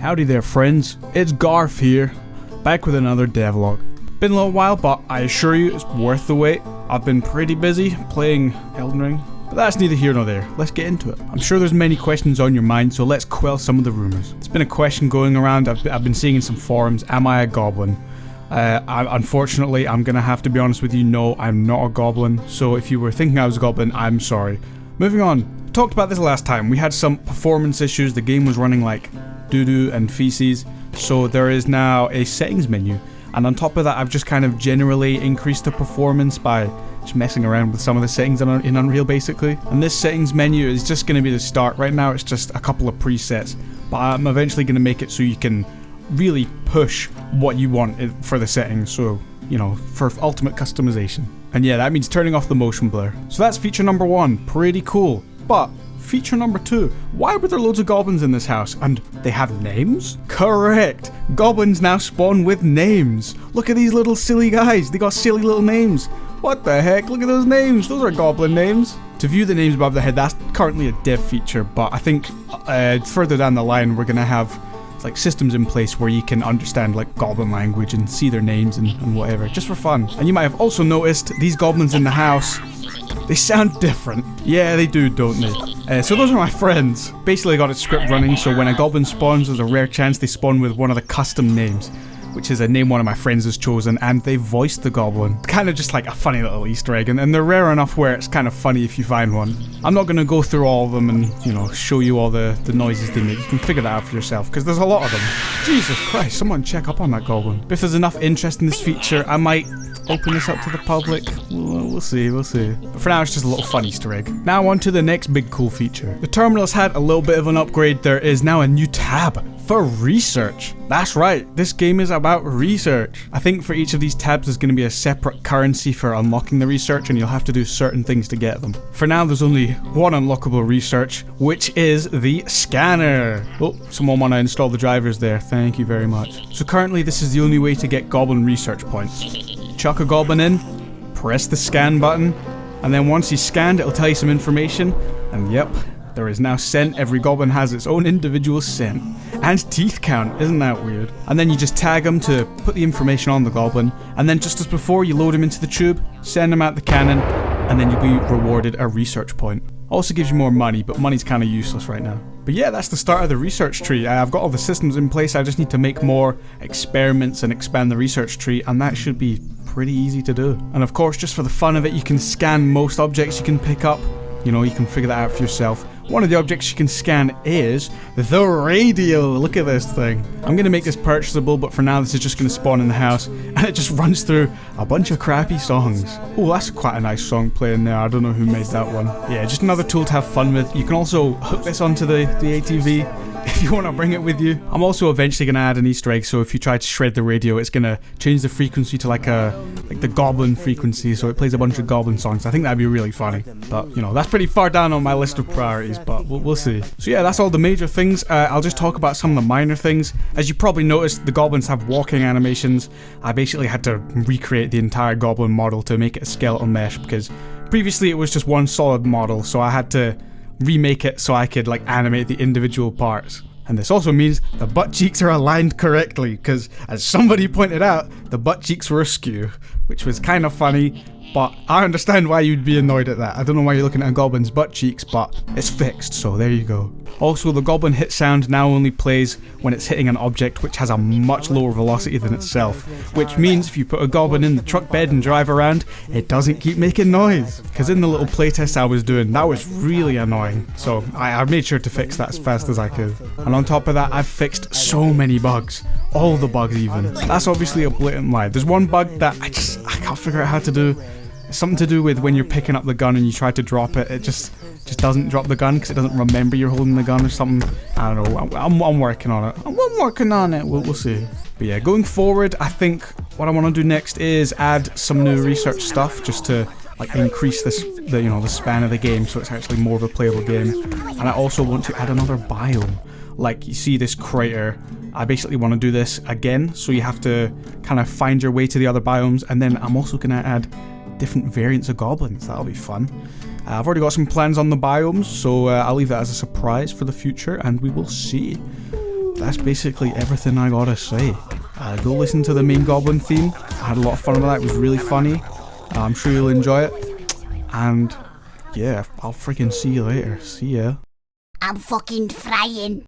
Howdy there friends, it's Garth here, back with another devlog. Been a little while, but I assure you it's worth the wait. I've been pretty busy playing Elden Ring, but that's neither here nor there. Let's get into it. I'm sure there's many questions on your mind, so let's quell some of the rumours. It's been a question going around, I've been seeing in some forums, am I a goblin? Unfortunately, I'm gonna have to be honest with you, no, I'm not a goblin, so if you were thinking I was a goblin, I'm sorry. Moving on. Talked about this last time. We had some performance issues. The game was running like doo-doo and feces, so there is now a settings menu, and on top of that I've just kind of generally increased the performance by just messing around with some of the settings in Unreal basically. And this settings menu is just going to be the start. Right now it's just a couple of presets, but I'm eventually going to make it so you can really push what you want for the settings, so you know, for ultimate customization. And yeah, that means turning off the motion blur. So that's feature number 1, pretty cool. But feature number 2, why were there loads of goblins in this house? And they have names? Correct! Goblins now spawn with names! Look at these little silly guys, they got silly little names. What the heck, look at those names, those are goblin names. To view the names above the head, that's currently a dev feature, but I think further down the line we're gonna have like systems in place where you can understand like goblin language and see their names and whatever, just for fun. And you might have also noticed these goblins in the house, they sound different. Yeah, they do, don't they? So those are my friends. Basically I got a script running, so when a goblin spawns, there's a rare chance they spawn with one of the custom names, which is a name one of my friends has chosen, and they voiced the goblin. Kind of just like a funny little Easter egg, and they're rare enough where it's kind of funny if you find one. I'm not going to go through all of them and, you know, show you all the noises they make. You can figure that out for yourself, because there's a lot of them. Jesus Christ, someone check up on that goblin. If there's enough interest in this feature, I might open this up to the public. We'll see. But for now, it's just a little fun Easter egg. Now on to the next big cool feature. The terminal's had a little bit of an upgrade. There is now a new tab for research. That's right, this game is about research. I think for each of these tabs there's going to be a separate currency for unlocking the research, and you'll have to do certain things to get them. For now there's only one unlockable research, which is the scanner. Oh, someone want to install the drivers there, thank you very much. So currently this is the only way to get goblin research points. Chuck a goblin in, press the scan button, and then once he's scanned it'll tell you some information, and yep, there is now scent. Every goblin has its own individual scent. And teeth count, isn't that weird? And then you just tag them to put the information on the goblin, and then just as before you load him into the tube, send him out the cannon, and then you'll be rewarded a research point. Also gives you more money, but money's kind of useless right now. But yeah, that's the start of the research tree. I've got all the systems in place, I just need to make more experiments and expand the research tree, and that should be pretty easy to do. And of course, just for the fun of it, you can scan most objects you can pick up. You know, you can figure that out for yourself. One of the objects you can scan is the radio. Look at this thing. I'm going to make this purchasable, but for now this is just going to spawn in the house, and it just runs through a bunch of crappy songs. Oh, that's quite a nice song playing there. I don't know who made that one. Yeah, just another tool to have fun with. You can also hook this onto the ATV if you want to bring it with you. I'm also eventually going to add an Easter egg, so if you try to shred the radio, it's going to change the frequency to like the goblin frequency, so it plays a bunch of goblin songs. I think that'd be really funny, but you know, that's pretty far down on my list of priorities, but we'll see. So yeah, that's all the major things. I'll just talk about some of the minor things. As you probably noticed, the goblins have walking animations. I basically had to recreate the entire goblin model to make it a skeletal mesh, because previously it was just one solid model, so I had to remake it so I could like animate the individual parts. And this also means the butt cheeks are aligned correctly, because as somebody pointed out, the butt cheeks were askew, which was kind of funny, but I understand why you'd be annoyed at that. I don't know why you're looking at a goblin's butt cheeks, but it's fixed, so there you go. Also, the goblin hit sound now only plays when it's hitting an object which has a much lower velocity than itself, which means if you put a goblin in the truck bed and drive around, it doesn't keep making noise. Because in the little playtest I was doing, that was really annoying, so I made sure to fix that as fast as I could. And on top of that, I've fixed so many bugs. All the bugs even. That's obviously a blatant lie. There's one bug that I can't figure out how to do. It's something to do with when you're picking up the gun and you try to drop it, it just doesn't drop the gun because it doesn't remember you're holding the gun or something. I don't know, I'm working on it. I'm working on it, we'll see. But yeah, going forward, I think what I want to do next is add some new research stuff just to like increase the span of the game so it's actually more of a playable game. And I also want to add another biome. Like you see this crater, I basically want to do this again, so you have to kind of find your way to the other biomes, and then I'm also going to add different variants of goblins. That'll be fun. I've already got some plans on the biomes, so I'll leave that as a surprise for the future, and we will see. that's basically everything I gotta say. Go listen to the main goblin theme. I had a lot of fun with that. It was really funny. I'm sure you'll enjoy it. And yeah, I'll freaking see you later. See ya. I'm fucking frying.